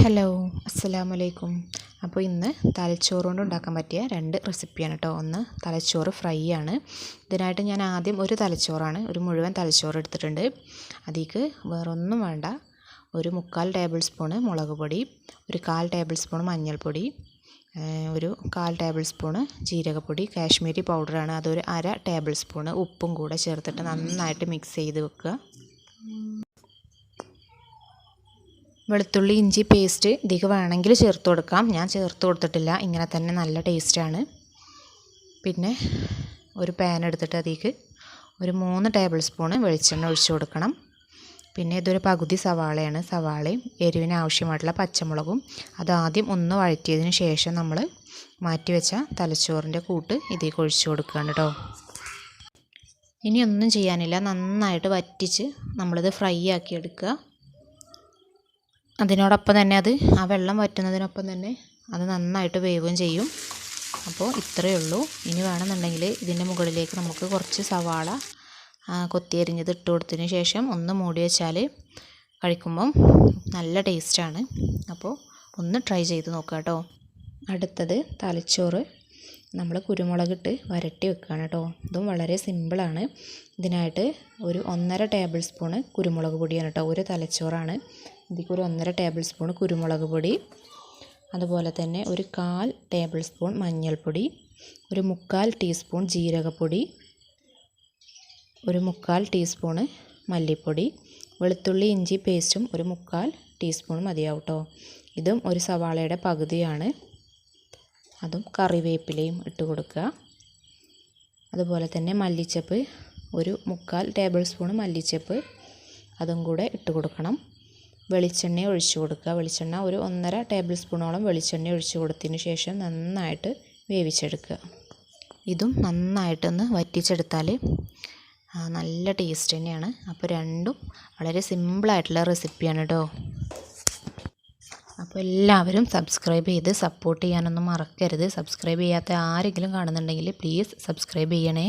Hello അസ്സലാമു അലൈക്കും. അപ്പോൾ ഇന്ന് തലച്ചോറ് കൊണ്ട് ഉണ്ടാക്കാൻ പറ്റിയ രണ്ട് റെസിപ്പിയാണ് കേട്ടോ. ഒന്ന് തലച്ചോറ് ഫ്രൈ ആണ്. ഇതിനായിട്ട് ഞാൻ ആദ്യം ഒരു മുഴുവൻ തലച്ചോറ് എടുത്തിട്ടുണ്ട്. അതിലേക്ക് വേറൊന്നും വേണ്ട. ഒരു 3/4 ടേബിൾ സ്പൂണ് മുളക് പൊടി, ഒരു 1/4 ടേബിൾ സ്പൂൺ മഞ്ഞൾപ്പൊടി, ഒരു 1/4 ടേബിൾ സ്പൂണ് ജീരകപ്പൊടി, കാശ്മീരി പൗഡറാണ്, അതൊരു 1/2 ടേബിൾ സ്പൂണ്, ഉപ്പും കൂടെ ചേർത്തിട്ട് നന്നായിട്ട് മിക്സ് ചെയ്ത് വെക്കുക. വെളുത്തുള്ളി ഇഞ്ചി പേസ്റ്റ് ഇതിലേക്ക് വേണമെങ്കിൽ ചേർത്ത് കൊടുക്കാം. ഞാൻ ചേർത്ത് കൊടുത്തിട്ടില്ല, ഇങ്ങനെ തന്നെ നല്ല ടേസ്റ്റാണ്. പിന്നെ ഒരു പാൻ എടുത്തിട്ട് അതിലേക്ക് ഒരു 3 ടേബിൾ സ്പൂണ് വെളിച്ചെണ്ണ ഒഴിച്ച് കൊടുക്കണം. പിന്നെ ഇതൊരു പകുതി സവാളയാണ്. സവാളയും എരിവിന് ആവശ്യമായിട്ടുള്ള പച്ചമുളകും അതാദ്യം ഒന്ന് വഴറ്റിയതിന് ശേഷം നമ്മൾ മാറ്റി വെച്ച തലച്ചോറിൻ്റെ കൂട്ട് ഇതിലേക്ക് ഒഴിച്ച് കൊടുക്കുകയാണ് കേട്ടോ. ഇനി ഒന്നും ചെയ്യാനില്ല, നന്നായിട്ട് വറ്റിച്ച് നമ്മളിത് ഫ്രൈ ആക്കി എടുക്കുക. അതിനോടൊപ്പം തന്നെ ആ വെള്ളം വറ്റുന്നതിനൊപ്പം തന്നെ അത് നന്നായിട്ട് വേവുകയും ചെയ്യും. അപ്പോൾ ഇത്രയേ ഉള്ളൂ. ഇനി വേണമെന്നുണ്ടെങ്കിൽ ഇതിൻ്റെ മുകളിലേക്ക് നമുക്ക് കുറച്ച് സവാള കൊത്തിയരിഞ്ഞത് ഇട്ട് കൊടുത്തതിന് ശേഷം ഒന്ന് മൂടി വെച്ചാൽ കഴിക്കുമ്പം നല്ല ടേസ്റ്റാണ്. അപ്പോൾ ഒന്ന് ട്രൈ ചെയ്ത് നോക്കുക കേട്ടോ. അടുത്തത് തലച്ചോറ് നമ്മൾ കുരുമുളകിട്ട് വരട്ടി വെക്കുകയാണ് കേട്ടോ. ഇതും വളരെ സിമ്പിളാണ്. ഇതിനായിട്ട് ഒരു 1.5 ടേബിൾ സ്പൂണ് കുരുമുളക് പൊടിയാണ് കേട്ടോ. ഒരു തലച്ചോറാണ്. ഇതിലേക്ക് ഒരു 1.5 ടേബിൾ സ്പൂൺ കുരുമുളക് പൊടി, അതുപോലെ തന്നെ ഒരു 1/4 ടേബിൾ സ്പൂൺ മഞ്ഞൾപ്പൊടി, ഒരു 3/4 ടീസ്പൂൺ ജീരകപ്പൊടി, ഒരു 3/4 ടീസ്പൂണ് മല്ലിപ്പൊടി, വെളുത്തുള്ളി ഇഞ്ചി പേസ്റ്റും ഒരു 3/4 ടീസ്പൂൺ മതിയാവും കേട്ടോ. ഇതും ഒരു സവാളയുടെ പകുതിയാണ്. അതും കറിവേപ്പിലയും ഇട്ട് കൊടുക്കുക. അതുപോലെ തന്നെ മല്ലിച്ചപ്പ് ഒരു 3/4 ടേബിൾ സ്പൂൺ മല്ലിച്ചപ്പ് അതും കൂടെ ഇട്ട് കൊടുക്കണം. വെളിച്ചെണ്ണ ഒഴിച്ച് കൊടുക്കുക. വെളിച്ചെണ്ണ ഒരു 1.5 ടേബിൾ സ്പൂണോളം വെളിച്ചെണ്ണ ഒഴിച്ച് കൊടുത്തതിന് ശേഷം നന്നായിട്ട് വേവിച്ചെടുക്കുക. ഇതും നന്നായിട്ടൊന്ന് വറ്റിച്ചെടുത്താൽ നല്ല ടേസ്റ്റ് തന്നെയാണ്. അപ്പോൾ രണ്ടും വളരെ സിമ്പിളായിട്ടുള്ള റെസിപ്പിയാണ് കേട്ടോ. അപ്പോൾ എല്ലാവരും സബ്സ്ക്രൈബ് ചെയ്ത് സപ്പോർട്ട് ചെയ്യാനൊന്നും മറക്കരുത്. സബ്സ്ക്രൈബ് ചെയ്യാത്ത ആരെങ്കിലും കാണുന്നുണ്ടെങ്കിൽ പ്ലീസ് സബ്സ്ക്രൈബ് ചെയ്യണേ.